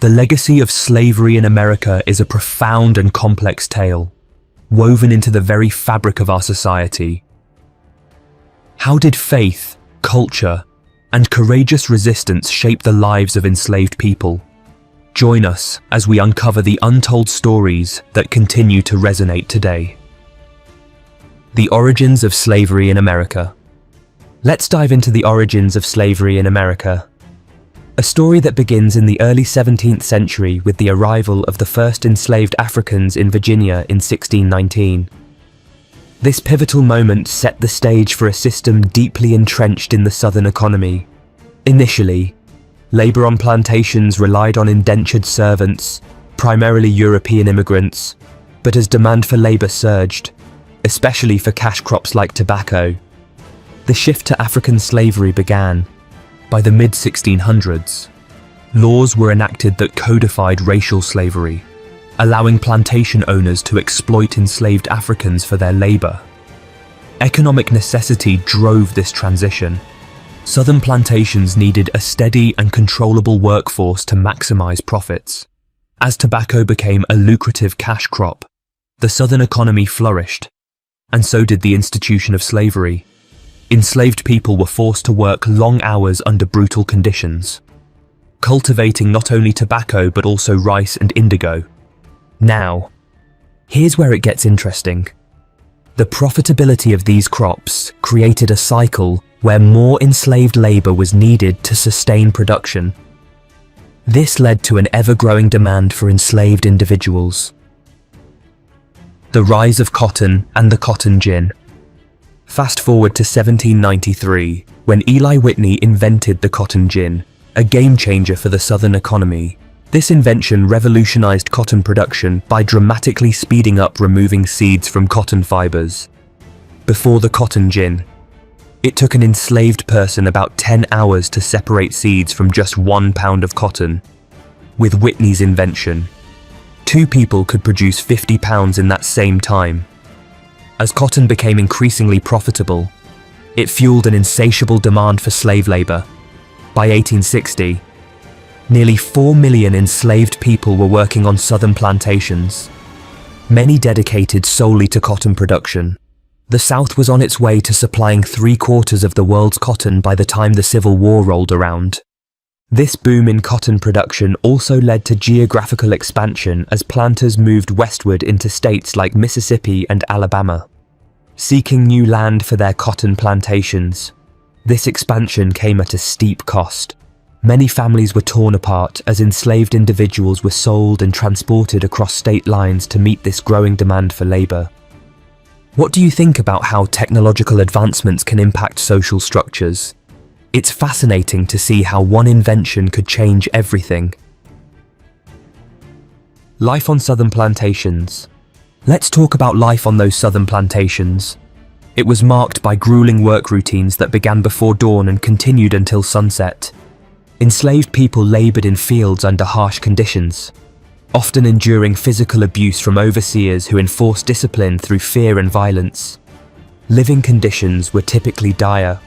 The legacy of slavery in America is a profound and complex tale, woven into the very fabric of our society. How did faith, culture, and courageous resistance shape the lives of enslaved people? Join us as we uncover the untold stories that continue to resonate today. The origins of slavery in America. Let's dive into the origins of slavery in America. A story that begins in the early 17th century with the arrival of the first enslaved Africans in Virginia in 1619. This pivotal moment set the stage for a system deeply entrenched in the Southern economy. Initially, labor on plantations relied on indentured servants, primarily European immigrants, but as demand for labor surged, especially for cash crops like tobacco, the shift to African slavery began. By the mid-1600s, laws were enacted that codified racial slavery, allowing plantation owners to exploit enslaved Africans for their labor. Economic necessity drove this transition. Southern plantations needed a steady and controllable workforce to maximize profits. As tobacco became a lucrative cash crop, the Southern economy flourished, and so did the institution of slavery. Enslaved people were forced to work long hours under brutal conditions, cultivating not only tobacco but also rice and indigo. Now, here's where it gets interesting. The profitability of these crops created a cycle where more enslaved labor was needed to sustain production. This led to an ever-growing demand for enslaved individuals. The rise of cotton and the cotton gin. Fast forward to 1793, when Eli Whitney invented the cotton gin, a game-changer for the Southern economy. This invention revolutionized cotton production by dramatically speeding up removing seeds from cotton fibers. Before the cotton gin, it took an enslaved person about 10 hours to separate seeds from just 1 pound of cotton. With Whitney's invention, 2 people could produce 50 pounds in that same time. As cotton became increasingly profitable, it fueled an insatiable demand for slave labor. By 1860, nearly 4 million enslaved people were working on Southern plantations, many dedicated solely to cotton production. The South was on its way to supplying 3/4 of the world's cotton by the time the Civil War rolled around. This boom in cotton production also led to geographical expansion as planters moved westward into states like Mississippi and Alabama, seeking new land for their cotton plantations. This expansion came at a steep cost. Many families were torn apart as enslaved individuals were sold and transported across state lines to meet this growing demand for labor. What do you think about how technological advancements can impact social structures? It's fascinating to see how one invention could change everything. Life on Southern plantations. Let's talk about life on those Southern plantations. It was marked by grueling work routines that began before dawn and continued until sunset. Enslaved people labored in fields under harsh conditions, often enduring physical abuse from overseers who enforced discipline through fear and violence. Living conditions were typically dire.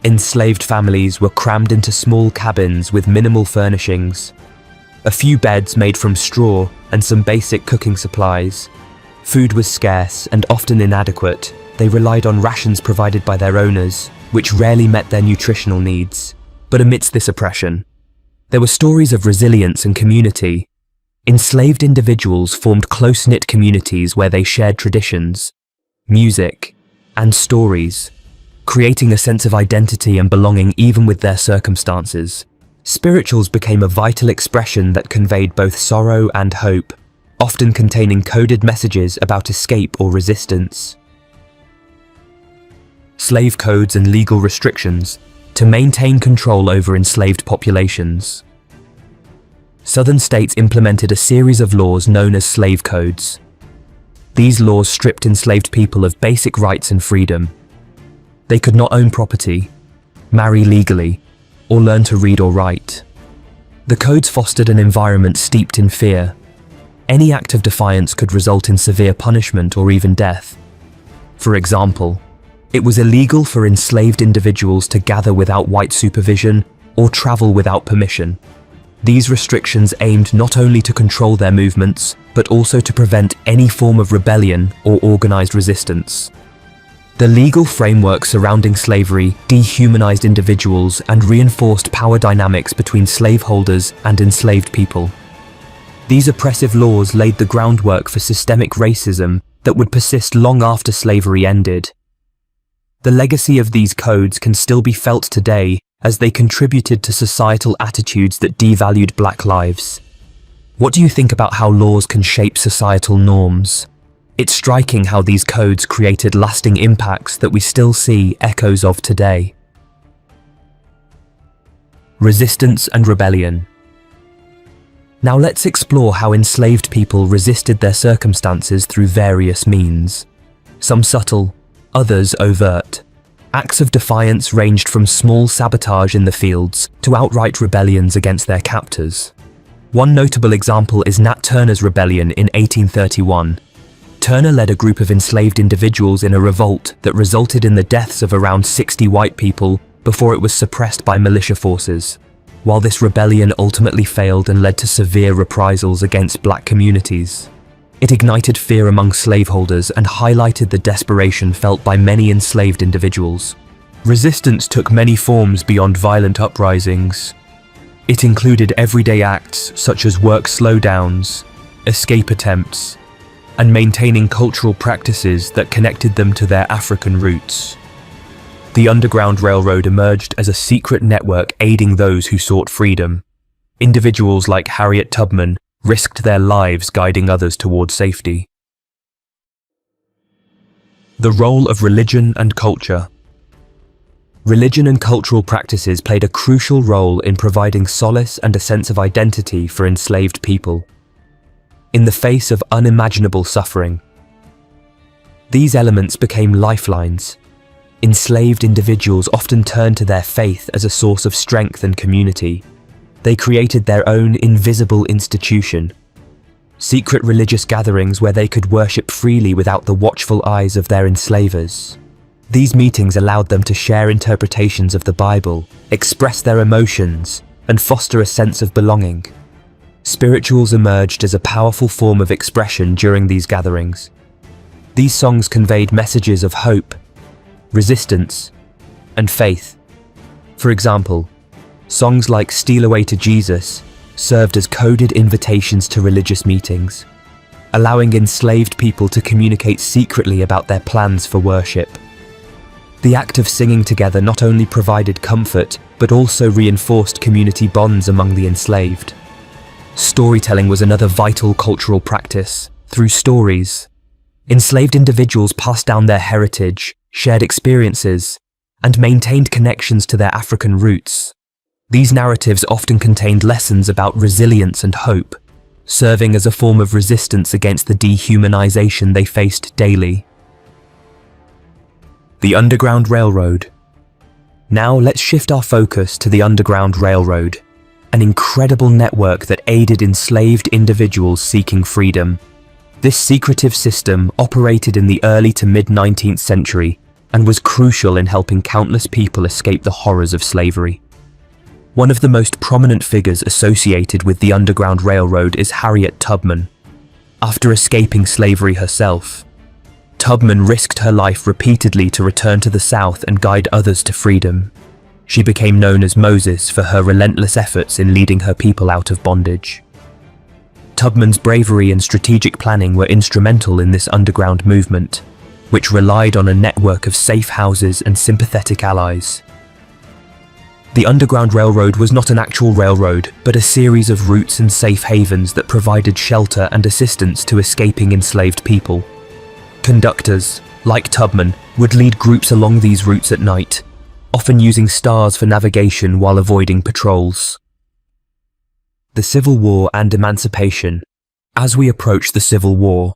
Enslaved families were crammed into small cabins with minimal furnishings, a few beds made from straw and some basic cooking supplies. Food was scarce and often inadequate. They relied on rations provided by their owners, which rarely met their nutritional needs. But amidst this oppression, there were stories of resilience and community. Enslaved individuals formed close-knit communities where they shared traditions, music, and stories, creating a sense of identity and belonging even with their circumstances. Spirituals became a vital expression that conveyed both sorrow and hope, often containing coded messages about escape or resistance. Slave codes and legal restrictions to maintain control over enslaved populations. Southern states implemented a series of laws known as slave codes. These laws stripped enslaved people of basic rights and freedom. They could not own property, marry legally, or learn to read or write. The codes fostered an environment steeped in fear. Any act of defiance could result in severe punishment or even death. For example, it was illegal for enslaved individuals to gather without white supervision or travel without permission. These restrictions aimed not only to control their movements, but also to prevent any form of rebellion or organized resistance. The legal framework surrounding slavery dehumanized individuals and reinforced power dynamics between slaveholders and enslaved people. These oppressive laws laid the groundwork for systemic racism that would persist long after slavery ended. The legacy of these codes can still be felt today as they contributed to societal attitudes that devalued Black lives. What do you think about how laws can shape societal norms? It's striking how these codes created lasting impacts that we still see echoes of today. Resistance and rebellion. Now let's explore how enslaved people resisted their circumstances through various means. Some subtle, others overt. Acts of defiance ranged from small sabotage in the fields to outright rebellions against their captors. One notable example is Nat Turner's rebellion in 1831. Turner led a group of enslaved individuals in a revolt that resulted in the deaths of around 60 white people before it was suppressed by militia forces. While this rebellion ultimately failed and led to severe reprisals against Black communities, it ignited fear among slaveholders and highlighted the desperation felt by many enslaved individuals. Resistance took many forms beyond violent uprisings. It included everyday acts such as work slowdowns, escape attempts, and maintaining cultural practices that connected them to their African roots. The Underground Railroad emerged as a secret network aiding those who sought freedom. Individuals like Harriet Tubman risked their lives guiding others toward safety. The role of religion and culture. Religion and cultural practices played a crucial role in providing solace and a sense of identity for enslaved people. In the face of unimaginable suffering, these elements became lifelines. Enslaved individuals often turned to their faith as a source of strength and community. They created their own invisible institution, secret religious gatherings where they could worship freely without the watchful eyes of their enslavers. These meetings allowed them to share interpretations of the Bible, express their emotions, and foster a sense of belonging. Spirituals emerged as a powerful form of expression during these gatherings. These songs conveyed messages of hope, resistance, and faith. For example, songs like "Steal Away to Jesus" served as coded invitations to religious meetings, allowing enslaved people to communicate secretly about their plans for worship. The act of singing together not only provided comfort, but also reinforced community bonds among the enslaved. Storytelling was another vital cultural practice. Through stories, enslaved individuals passed down their heritage, shared experiences, and maintained connections to their African roots. These narratives often contained lessons about resilience and hope, serving as a form of resistance against the dehumanization they faced daily. The Underground Railroad. Now let's shift our focus to the Underground Railroad, an incredible network that aided enslaved individuals seeking freedom. This secretive system operated in the early to mid-19th century and was crucial in helping countless people escape the horrors of slavery. One of the most prominent figures associated with the Underground Railroad is Harriet Tubman. After escaping slavery herself, Tubman risked her life repeatedly to return to the South and guide others to freedom. She became known as Moses for her relentless efforts in leading her people out of bondage. Tubman's bravery and strategic planning were instrumental in this underground movement, which relied on a network of safe houses and sympathetic allies. The Underground Railroad was not an actual railroad, but a series of routes and safe havens that provided shelter and assistance to escaping enslaved people. Conductors, like Tubman, would lead groups along these routes at night, often using stars for navigation while avoiding patrols. The Civil War and Emancipation. As we approach the Civil War,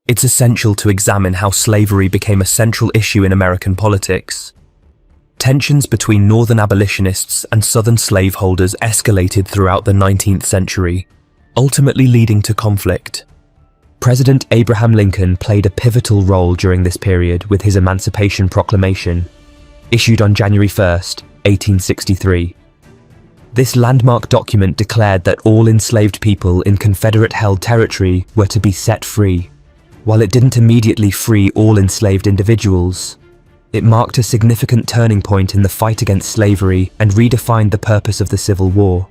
it's essential to examine how slavery became a central issue in American politics. Tensions between Northern abolitionists and Southern slaveholders escalated throughout the 19th century, ultimately leading to conflict. President Abraham Lincoln played a pivotal role during this period with his Emancipation Proclamation, issued on January 1, 1863. This landmark document declared that all enslaved people in Confederate-held territory were to be set free. While it didn't immediately free all enslaved individuals, it marked a significant turning point in the fight against slavery and redefined the purpose of the Civil War.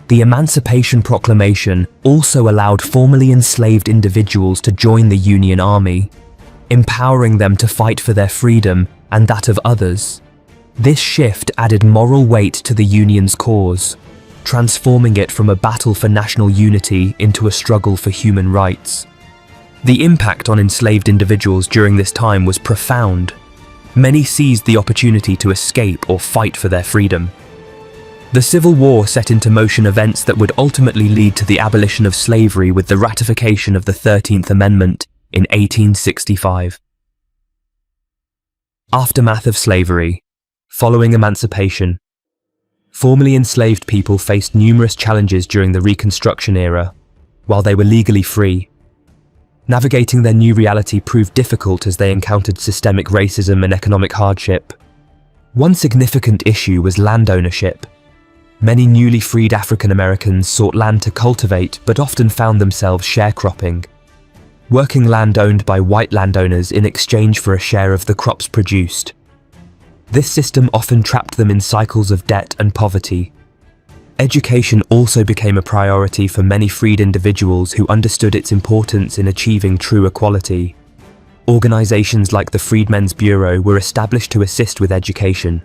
The Emancipation Proclamation also allowed formerly enslaved individuals to join the Union Army, empowering them to fight for their freedom and that of others. This shift added moral weight to the Union's cause, transforming it from a battle for national unity into a struggle for human rights. The impact on enslaved individuals during this time was profound. Many seized the opportunity to escape or fight for their freedom. The Civil War set into motion events that would ultimately lead to the abolition of slavery with the ratification of the 13th Amendment in 1865. Aftermath of slavery. Following emancipation, formerly enslaved people faced numerous challenges during the Reconstruction era, while they were legally free. Navigating their new reality proved difficult as they encountered systemic racism and economic hardship. One significant issue was land ownership. Many newly freed African Americans sought land to cultivate but often found themselves sharecropping, working land owned by white landowners in exchange for a share of the crops produced. This system often trapped them in cycles of debt and poverty. Education also became a priority for many freed individuals who understood its importance in achieving true equality. Organizations like the Freedmen's Bureau were established to assist with education,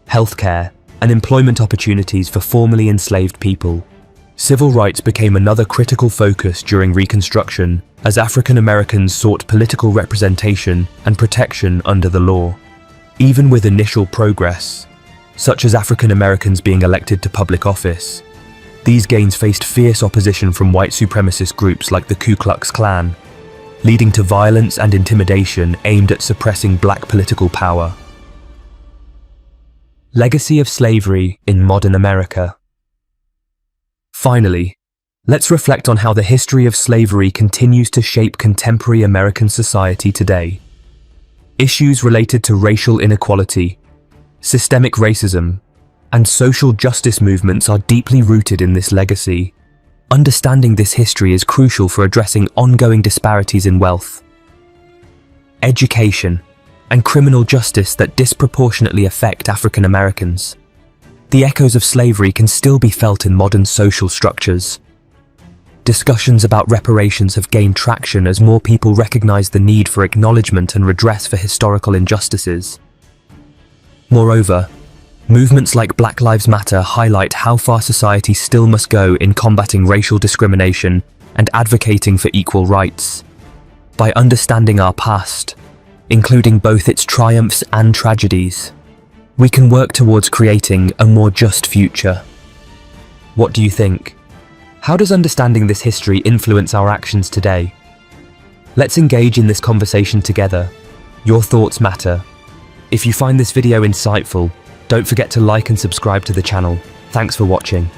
healthcare, and employment opportunities for formerly enslaved people. Civil rights became another critical focus during Reconstruction as African Americans sought political representation and protection under the law. Even with initial progress, such as African Americans being elected to public office, these gains faced fierce opposition from white supremacist groups like the Ku Klux Klan, leading to violence and intimidation aimed at suppressing black political power. Legacy of slavery in modern America. Finally, let's reflect on how the history of slavery continues to shape contemporary American society today. Issues related to racial inequality, systemic racism, and social justice movements are deeply rooted in this legacy. Understanding this history is crucial for addressing ongoing disparities in wealth, education, and criminal justice that disproportionately affect African Americans. The echoes of slavery can still be felt in modern social structures. Discussions about reparations have gained traction as more people recognize the need for acknowledgement and redress for historical injustices. Moreover, movements like Black Lives Matter highlight how far society still must go in combating racial discrimination and advocating for equal rights. By understanding our past, including both its triumphs and tragedies, we can work towards creating a more just future. What do you think? How does understanding this history influence our actions today? Let's engage in this conversation together. Your thoughts matter. If you find this video insightful, don't forget to like and subscribe to the channel. Thanks for watching.